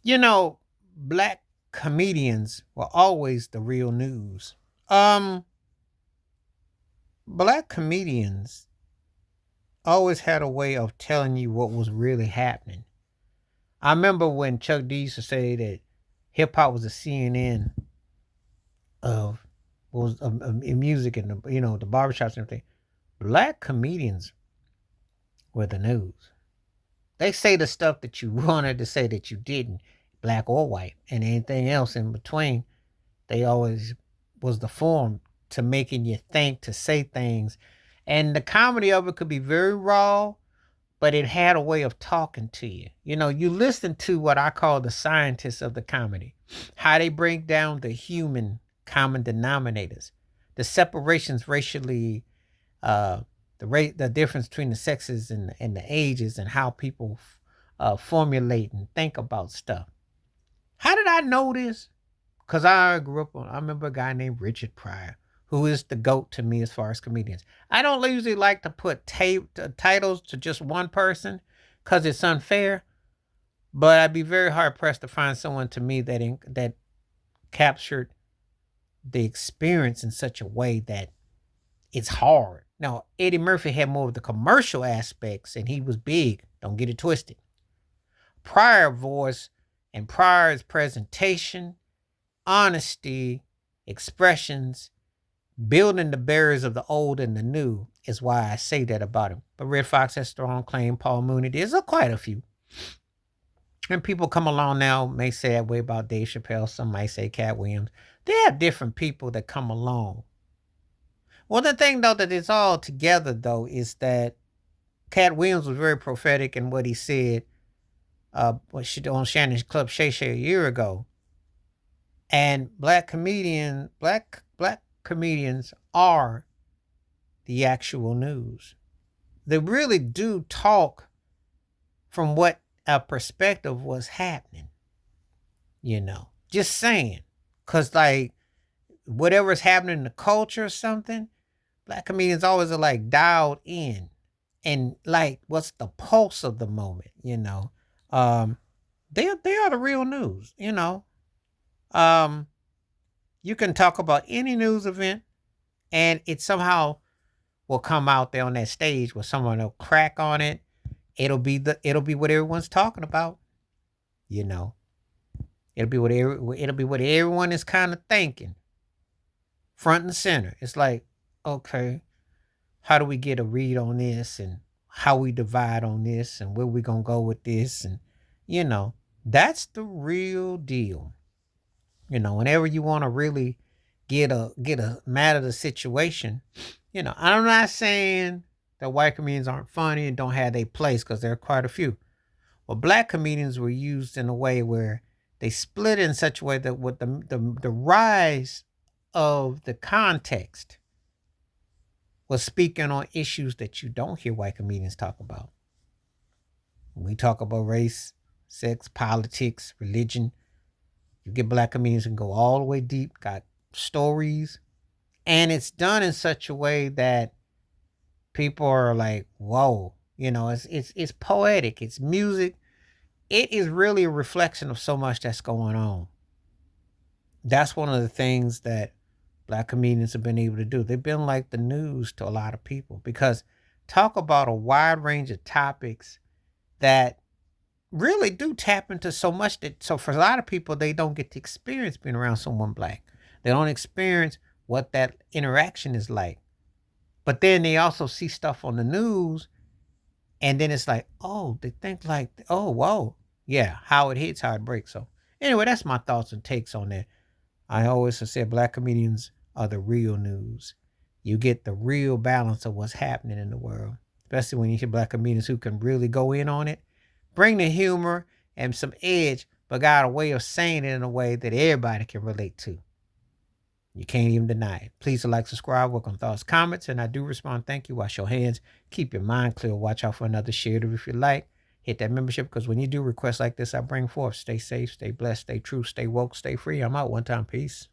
You know, black comedians were always the real news. Um, Black comedians always had a way of telling you what was really happening. I remember when Chuck D used to say that hip hop was the CNN of in music and the barbershops and everything. Black comedians were the news. They say the stuff that you wanted to say that you didn't, black or white, and anything else in between. They always was the form to making you think, to say things. And the comedy of it could be very raw, but it had a way of talking to you. You listen to what I call the scientists of the comedy, how they break down the human common denominators, the separations racially, uh, the difference between the sexes and the ages, and how people formulate and think about stuff. How did I know this? Because I grew up on, I remember a guy named Richard Pryor, who is the GOAT to me as far as comedians. I don't usually like to put titles to just one person because it's unfair, but I'd be very hard pressed to find someone to me that captured the experience in such a way that it's hard. Now, Eddie Murphy had more of the commercial aspects and he was big. Don't get it twisted. Pryor voice and Pryor's presentation, honesty, expressions, building the barriers of the old and the new is why I say that about him. But Red Fox has strong claim. Paul Mooney, there's quite a few. And people come along now may say that way about Dave Chappelle. Some might say Cat Williams. They have different people that come along. Well, the thing though that it's all together though is that Cat Williams was very prophetic in what he said on Shannon's Club Shay Shay a year ago. And black comedians are the actual news. They really do talk from what a perspective was happening, Just saying. Cause like whatever's happening in the culture or something, black comedians always are like dialed in and like what's the pulse of the moment. They are the real news. Um you can talk about any news event and it somehow will come out there on that stage where someone will crack on it. It'll be what everyone's talking about, you know. It'll be what everyone is kind of thinking, front and center. It's like, okay, how do we get a read on this and how we divide on this and where we gonna go with this and you know, that's the real deal. Whenever you want to really get a matter of the situation, I'm not saying that white comedians aren't funny and don't have their place because there are quite a few. Well, black comedians were used in a way where they split in such a way that with the rise of the context was speaking on issues that you don't hear white comedians talk about. When we talk about race, sex, politics, religion, you get black comedians who can go all the way deep, got stories, and it's done in such a way that people are like, "Whoa!" It's poetic, it's music. It is really a reflection of so much that's going on. That's one of the things that black comedians have been able to do. They've been like the news to a lot of people because talk about a wide range of topics that really do tap into so much that so for a lot of people they don't get to experience being around someone black. They don't experience what that interaction is like. But then they also see stuff on the news and then it's like, oh, they think like, oh, whoa. Yeah, how it hits, how it breaks. So anyway, that's my thoughts and takes on that. I always have said black comedians are the real news. You get the real balance of what's happening in the world, especially when you hear black comedians who can really go in on it, bring the humor and some edge, but got a way of saying it in a way that everybody can relate to. You can't even deny it. Please like, subscribe, welcome thoughts, comments, and I do respond. Thank you. Wash your hands. Keep your mind clear. Watch out for another share it if you like. Hit that membership because when you do requests like this, I bring forth. Stay safe, stay blessed, stay true, stay woke, stay free. I'm out one time. Peace.